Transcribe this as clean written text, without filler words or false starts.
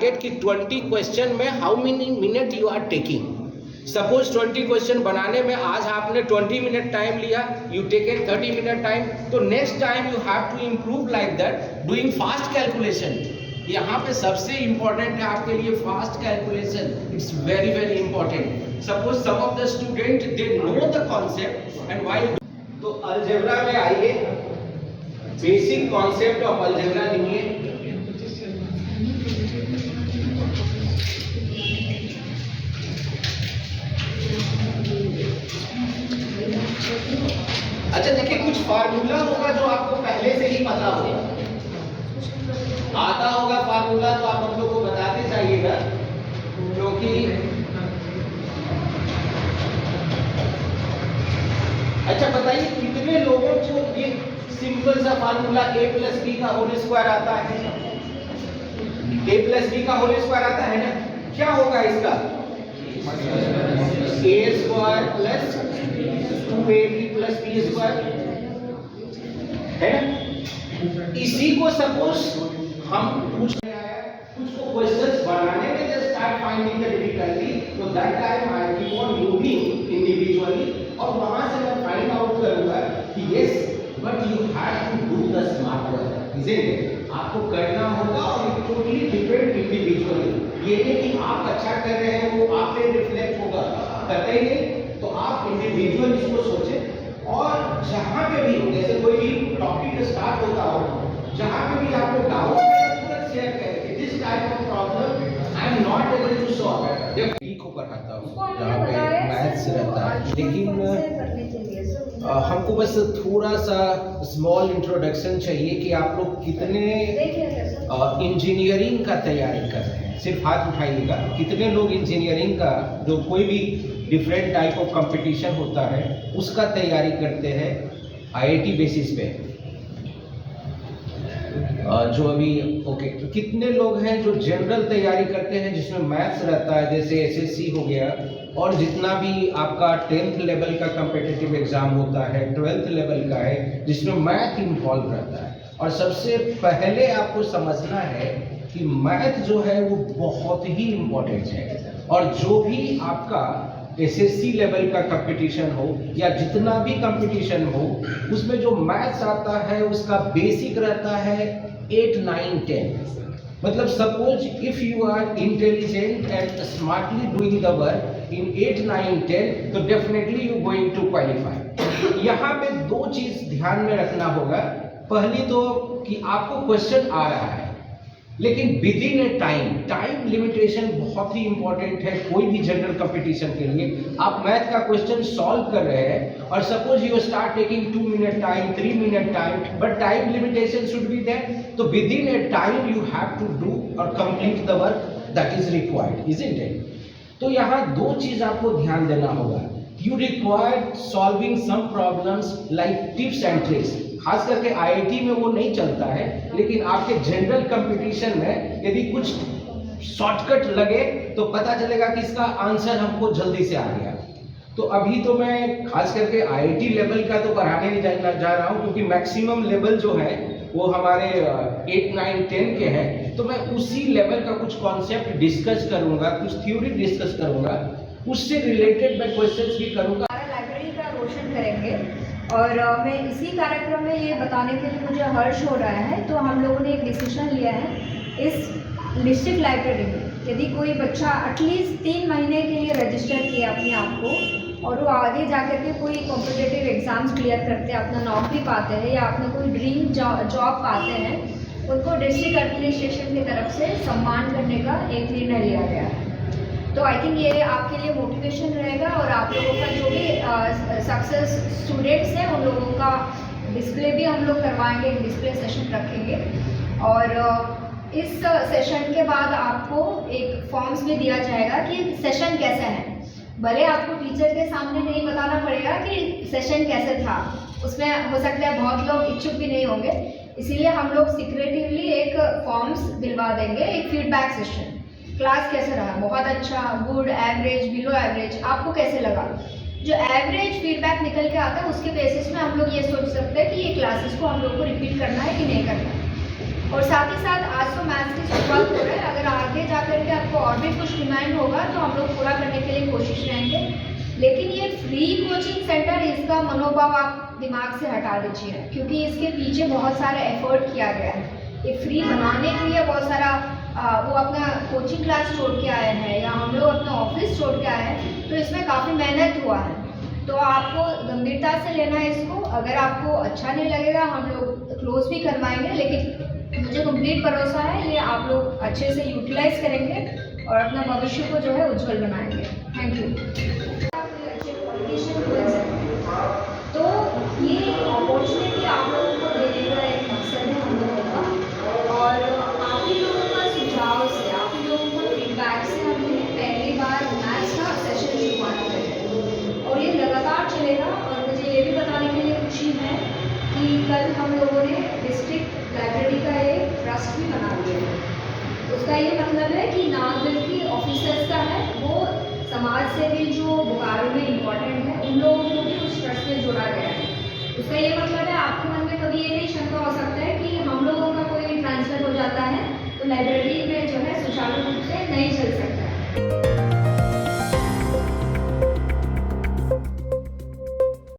Target कि 20 question में how many minute you are taking. Suppose 20 question बनाने में आज आपने 20 मिनट टाइम लिया, यू टेक 30 मिनट टाइम, तो next time you have to improve like that doing fast calculation. यहाँ पे सबसे इंपॉर्टेंट है आपके लिए fast calculation, it's very very important. Suppose some of the student they know the concept and while, तो algebra में आइए, बेसिक कॉन्सेप्ट ऑफ अलजेब्रा लिखिए। अच्छा देखिए, कुछ फार्मूला होगा जो आपको पहले से ही पता होगा, आता होगा फार्मूला, तो आप हम लोग को बताते जाइएगा, क्योंकि अच्छा बताइए कितने लोगों को ये सिंपल सा फार्मूला a प्लस बी का होल स्क्वायर आता है? a प्लस बी का होल स्क्वायर आता है ना? क्या होगा इसका? a square plus 2ab plus b square है ना? इसी को सपोज हम कुछ को क्वेश्चंस बनाने में just start finding the difficulty, तो that time I keep on moving individually, और वहां से मैं फाइंड आउट करूंगा कि yes but you have to do the smart work, isn't? आपको करना होगा और इट टोटली डिपेंड इंडिविजुअली। ये नहीं कि आप अच्छा कर रहे हैं वो आप पे रिफ्लेक्ट होगा, करते ही नहीं, तो आप इंडिविजुअल इसको सोचें। और जहां पे भी जैसे कोई भी टॉपिक स्टार्ट होता हो, जहां पे भी आपको डाउट है तुरंत शेयर करें, this type of problem I am not able to solve. जब वीक को पढ़ाता हूं जहां पे मैथ्स रहता है, लेकिन हमको बस थोड़ा सा स्मॉल इंट्रोडक्शन चाहिए कि आप लोग कितने इंजीनियरिंग का तैयारी कर रहे हैं। सिर्फ हाथ उठाइएगा, कितने लोग इंजीनियरिंग का जो कोई भी डिफरेंट टाइप ऑफ कंपटीशन होता है उसका तैयारी करते हैं आईआईटी बेसिस पे? जो अभी ओके, कितने लोग हैं जो जनरल तैयारी करते हैं जिसमें मैथ्स रहता है, जैसे एसएससी हो गया, और जितना भी आपका 10th लेवल का कम्पिटिटिव एग्जाम होता है, 12th लेवल का है जिसमें मैथ इन्वॉल्व रहता है। और सबसे पहले आपको समझना है कि मैथ जो है वो बहुत ही इम्पोर्टेंट है, और जो भी आपका एसएससी लेवल का कंपटीशन हो या जितना भी कंपटीशन हो, उसमें जो मैथ्स आता है उसका बेसिक रहता है 8, 9, 10। मतलब suppose if you are intelligent and smartly doing the work in 8, 9, 10, तो definitely you going to qualify. यहाँ पे दो चीज ध्यान में रखना होगा। पहली तो कि आपको क्वेश्चन आ रहा है, लेकिन with in a time limitation बहुत ही इंपॉर्टेंट है कोई भी जनरल कंपटीशन के लिए। आप मैथ का क्वेश्चन सॉल्व कर रहे हैं और suppose you start taking 2 minute time, 3 minute time, but time limitation should be there, तो within a time you have to do और complete the work that is required, isn't it? तो यहाँ दो चीज आपको ध्यान देना होगा। You required solving some problems like tips and tricks. खास करके आईआईटी में वो नहीं चलता है, लेकिन आपके जनरल कंपटीशन में यदि कुछ शॉर्टकट लगे तो पता चलेगा कि इसका आंसर हमको जल्दी से आ गया। तो अभी तो मैं खास करके आईआईटी लेवल का तो पढ़ाने नहीं जा रहा हूँ, क्योंकि मैक्सिमम लेवल जो है वो हमारे 8, 9, 10 के हैं। तो मैं उसी लेवल का कुछ कॉन्सेप्ट डिस्कस करूंगा, कुछ थ्योरी डिस्कस करूंगा, उससे रिलेटेड मैं क्वेश्चंस भी करूंगा। लाइब्रेरी का रोशन करेंगे, और मैं इसी कार्यक्रम में ये बताने के लिए मुझे हर्ष हो रहा है। तो हम लोगों ने एक डिसीजन लिया है, इस डिस्ट्रिक्ट लाइब्रेरी में यदि कोई बच्चा एटलीस्ट 3 महीने के लिए रजिस्टर किए अपने आप को, और वो आगे जाकर के कोई कॉम्पिटिटिव एग्ज़ाम्स क्लियर करते हैं, अपना नौकरी पाते हैं या अपना कोई ड्रीम जॉब पाते हैं, उनको डिस्ट्रिक्ट एडमिनिस्ट्रेशन की तरफ से सम्मान करने का एक निर्णय लिया गया है। तो आई थिंक ये आपके लिए मोटिवेशन रहेगा, और आप लोगों का जो भी सक्सेस स्टूडेंट्स हैं उन लोगों का डिस्प्ले भी हम लोग करवाएंगे, एक डिस्प्ले सेशन रखेंगे। और इस सेशन के बाद आपको एक फॉर्म्स भी दिया जाएगा कि सेशन कैसा है। भले आपको टीचर के सामने नहीं बताना पड़ेगा कि सेशन कैसे था, उसमें हो सकता है बहुत लोग इच्छुक भी नहीं होंगे, इसीलिए हम लोग सीक्रेटिवली एक फॉर्म्स दिलवा देंगे, एक फीडबैक सेशन। क्लास कैसे रहा, बहुत अच्छा, गुड, एवरेज, बिलो एवरेज, आपको कैसे लगा? जो एवरेज फीडबैक निकल के आता है उसके बेसिस में हम लोग ये सोच सकते हैं कि ये क्लासेस को हम लोग को रिपीट करना है कि नहीं करना है। और साथ ही साथ आज तो मैथ्स की शुरुआत हो रहा है, अगर आगे जाकर के आपको और भी कुछ डिमांड होगा तो हम लोग पूरा करने के लिए कोशिश रहेंगे। लेकिन ये फ्री कोचिंग सेंटर, इसका मनोभाव आप दिमाग से हटा दीजिए, क्योंकि इसके पीछे बहुत सारा एफर्ट किया गया है। ये फ्री बनाने के लिए बहुत सारा वो अपना कोचिंग क्लास छोड़ के आए हैं या हम लोग अपना ऑफिस छोड़ के आए हैं, तो इसमें काफ़ी मेहनत हुआ है। तो आपको गंभीरता से लेना है इसको। अगर आपको अच्छा नहीं लगेगा हम लोग क्लोज भी करवाएंगे, लेकिन मुझे कंप्लीट भरोसा है ये आप लोग अच्छे से यूटिलाइज करेंगे और अपना भविष्य को जो है उज्जवल बनाएंगे। Thank you. तो ये अपॉर्चुनिटी आप लोगों को देने का एक मकसद है हम लोगों का, और आप ही लोगों का सुझाव से, आप ही लोगों का फीडबैक से हमने पहली बार मैथ्स का सेशन शुरुआत किया है और ये लगातार चलेगा। और मुझे ये भी बताने के लिए खुशी है कि कल हम लोगों ने डिस्ट्रिक्ट लाइब्रेरी का एक ट्रस्ट भी बना दिया है। उसका ये मतलब है कि ना बल्कि ऑफिसर्स का है, वो समाज से भी जो बोकारो में इम्पोर्टेंट है उन लोगों को भी उस ट्रस्ट में जोड़ा गया है। उसका ये मतलब है आपके मन में कभी ये नहीं शंका हो सकता है कि हम लोगों का कोई ट्रांसफ़र हो जाता है तो लाइब्रेरी में